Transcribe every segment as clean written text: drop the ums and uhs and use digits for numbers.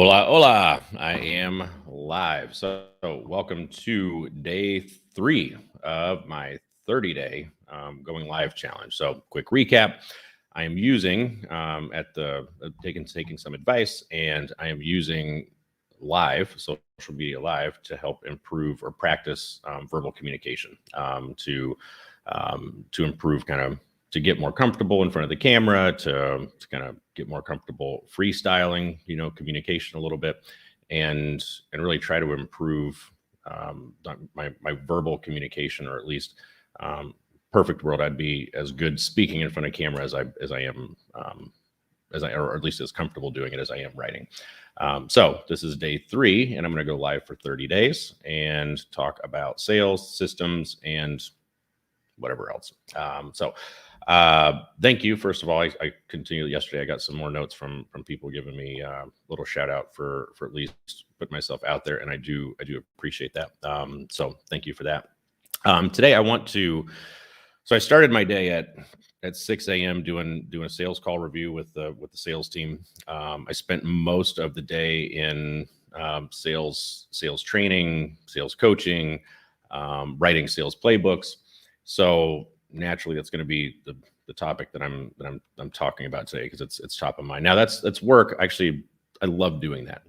Hola, hola. I am live. So, welcome to day 3 of my 30-day going live challenge. So, quick recap. I am using taking some advice, and I am using social media live to help improve or practice verbal communication to improve to get more comfortable in front of the camera, to kind of get more comfortable freestyling, communication a little bit, and really try to improve my verbal communication, or at least perfect world, I'd be as good speaking in front of camera as I am or at least as comfortable doing it as I am writing. So this is day 3, and I'm going to go live for 30 days and talk about sales systems and whatever else. Thank you. First of all, I continued yesterday. I got some more notes from people giving me a little shout out for at least put myself out there, and I do appreciate that. So thank you for that. Today so I started my day at 6 a.m. doing a sales call review with the sales team. I spent most of the day in sales training, sales coaching, writing sales playbooks. So naturally, that's going to be the topic that I'm talking about today, because it's top of mind. Now that's work. Actually, I love doing that.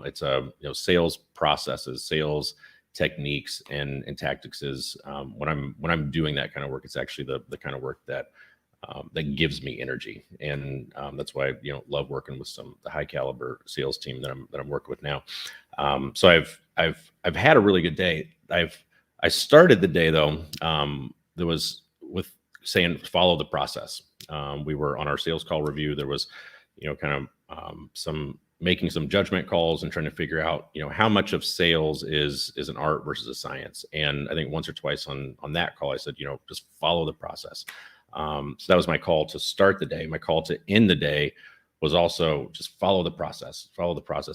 It's sales processes, sales techniques, and tactics is when I'm doing that kind of work. It's actually the kind of work that gives me energy, and that's why I love working with the high caliber sales team that I'm working with now. So I've had a really good day. I started the day though. There was with saying follow the process. We were on our sales call review. There was, making some judgment calls and trying to figure out, how much of sales is an art versus a science. And I think once or twice on that call, I said, just follow the process. So that was my call to start the day. My call to end the day was also just follow the process.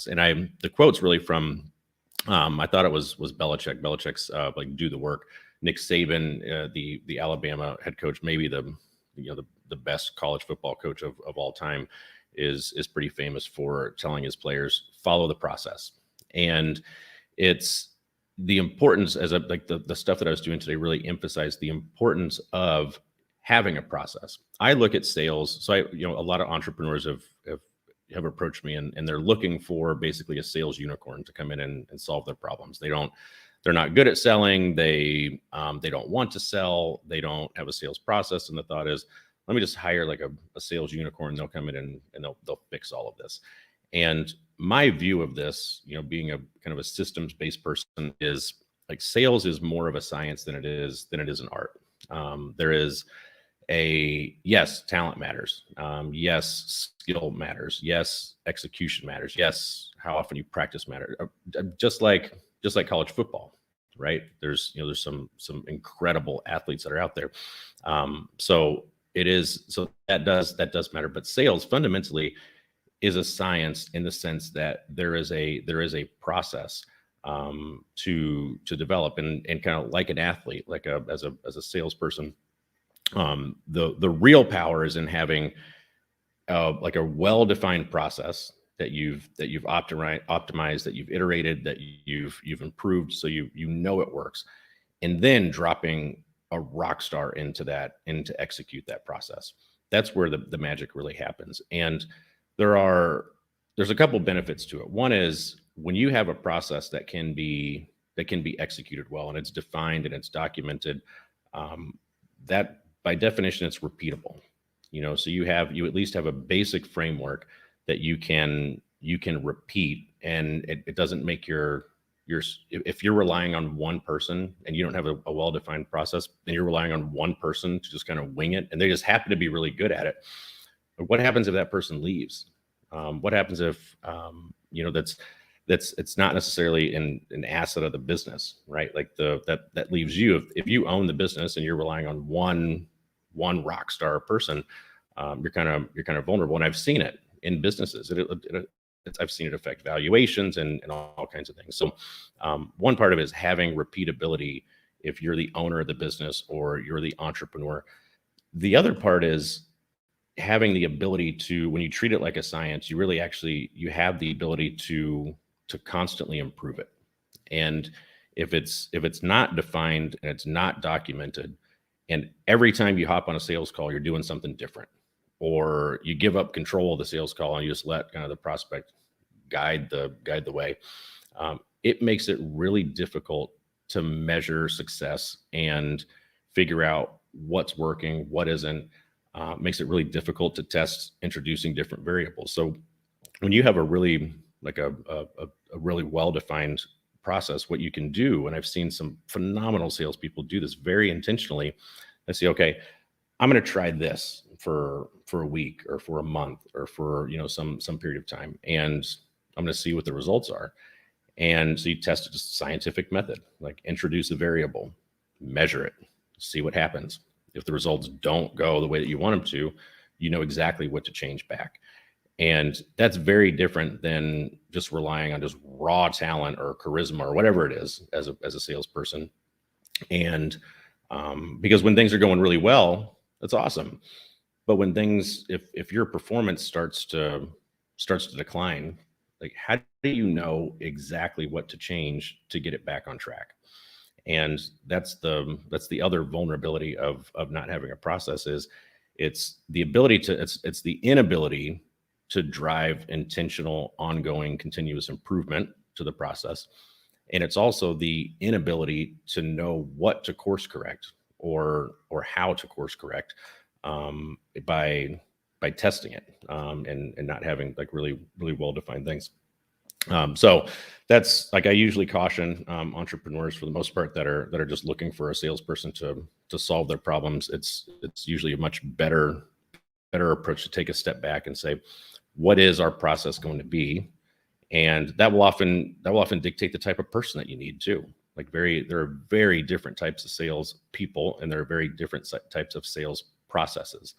And the quote's really from, I thought it was Belichick. Belichick's do the work. Nick Saban, the Alabama head coach, maybe the best college football coach of all time, is pretty famous for telling his players follow the process. And it's the importance, as the stuff that I was doing today really emphasized the importance of having a process. I look at sales. So a lot of entrepreneurs have approached me, and they're looking for basically a sales unicorn to come in and solve their problems. They're not good at selling. They don't want to sell. They don't have a sales process. And the thought is, let me just hire like a sales unicorn. They'll come in and they'll fix all of this. And my view of this, being a kind of a systems-based person, is like sales is more of a science than it is an art. There is yes, talent matters. Yes, skill matters. Yes, execution matters. Yes, how often you practice matters. Just like college football, right? There's some incredible athletes that are out there. So that does matter. But sales fundamentally is a science in the sense that there is a process to develop, and kind of like an athlete, as a salesperson. The real power is in having like a well-defined process that you've optimized, that you've iterated, that you've improved, so you it works, and then dropping a rock star into execute that process. That's where the magic really happens. And there's a couple benefits to it. One is when you have a process that can be executed well, and it's defined and it's documented, that by definition it's repeatable. So you at least have a basic framework that you can repeat, and it doesn't make if you're relying on one person and you don't have a well-defined process, then you're relying on one person to just kind of wing it, and they just happen to be really good at it. But what happens if that person leaves? What happens if it's not necessarily an asset of the business, right? Like that leaves you, if you own the business and you're relying on one rock star person, you're kind of vulnerable. And I've seen it in businesses. I've seen it affect valuations and all kinds of things. So one part of it is having repeatability if you're the owner of the business or you're the entrepreneur. The other part is having the ability to, when you treat it like a science, you really actually, you have the ability to constantly improve it. And if it's not defined and it's not documented, and every time you hop on a sales call, you're doing something different, or you give up control of the sales call and you just let kind of the prospect guide the way, it makes it really difficult to measure success and figure out what's working, what isn't. Makes it really difficult to test introducing different variables. So when you have a really like a really well-defined process, what you can do, and I've seen some phenomenal salespeople do this very intentionally. They say, okay, I'm going to try this for a week or for a month or for, you know, some period of time, and I'm going to see what the results are. And so you test a scientific method, like introduce a variable, measure it, see what happens. If the results don't go the way that you want them to, you know exactly what to change back. And that's very different than just relying on just raw talent or charisma or whatever it is as a salesperson. And because when things are going really well, that's awesome. But when things, if your performance starts to decline, like how do you know exactly what to change to get it back on track? And that's the other vulnerability of not having a process. Is it's the ability to, it's the inability to drive intentional, ongoing, continuous improvement to the process. And it's also the inability to know what to course correct or how to course correct, by testing it, and not having like really well defined things. So that's like, I usually caution entrepreneurs, for the most part, that are just looking for a salesperson to solve their problems. It's usually a much better approach to take a step back and say, what is our process going to be? And that will often dictate the type of person that you need too. Like there are very different types of sales people, and there are very different types of sales processes.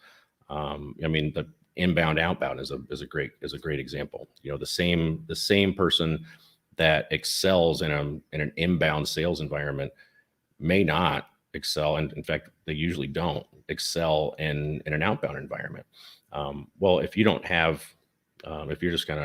I mean, the inbound outbound is a great example. You know, the same person that excels in an inbound sales environment may not excel, and in fact, they usually don't excel in an outbound environment. Well, if you don't have, if you're just kind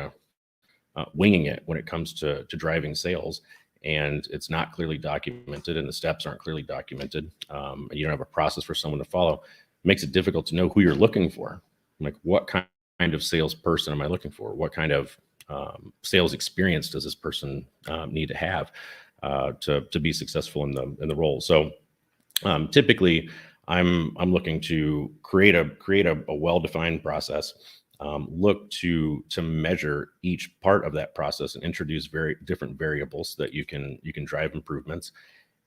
of winging it when it comes to driving sales, and it's not clearly documented, and the steps aren't clearly documented, and you don't have a process for someone to follow, it makes it difficult to know who you're looking for. Like, what kind of salesperson am I looking for? What kind of sales experience does this person need to have to be successful in the role? So typically, I'm looking to create a well-defined process. Look to measure each part of that process and introduce very different variables so that you can drive improvements.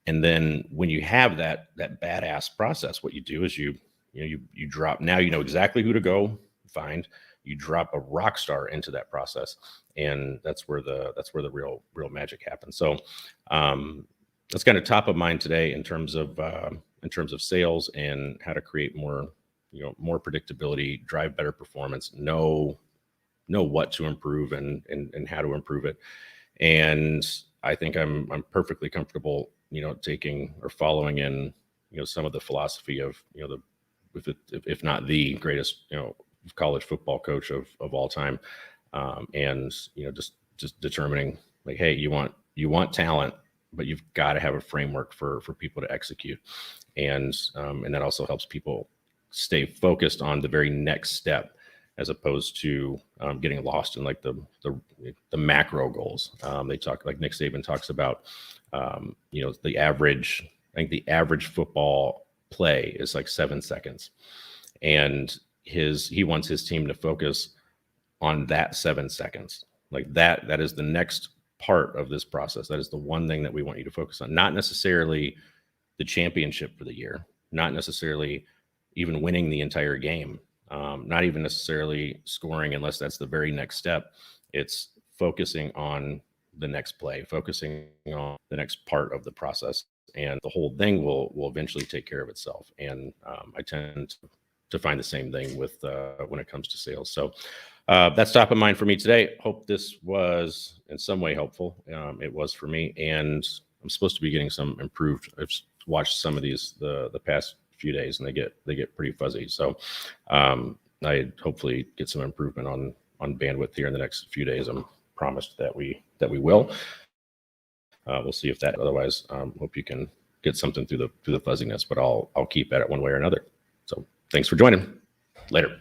And then when you have that badass process, what you do is you drop, now you know exactly who to go find. You drop a rock star into that process, and that's where the real magic happens. So that's kind of top of mind today in terms of sales and how to create more predictability, drive better performance, know what to improve and how to improve it. And I think I'm perfectly comfortable, taking or following in, some of the philosophy of, if not the greatest, college football coach of all time. And, just determining, like, hey, you want talent, but you've got to have a framework for people to execute. And that also helps people stay focused on the very next step, as opposed to getting lost in like the macro goals. They talk, like Nick Saban talks about, the average, I think the average football play is like 7 seconds. And he wants his team to focus on that 7 seconds. Like that is the next part of this process. That is the one thing that we want you to focus on, not necessarily the championship for the year, not necessarily even winning the entire game, not even necessarily scoring, unless that's the very next step. It's focusing on the next play, focusing on the next part of the process, and the whole thing will eventually take care of itself. And I tend to find the same thing with when it comes to sales. So that's top of mind for me today. Hope this was in some way helpful. It was for me, and I'm supposed to be getting some improved. I've watched some of these the past few days, and they get pretty fuzzy. So I hopefully get some improvement on bandwidth here in the next few days. I'm promised that we will. We'll see if that. Otherwise, hope you can get something through the fuzziness. But I'll keep at it one way or another. So thanks for joining. Later.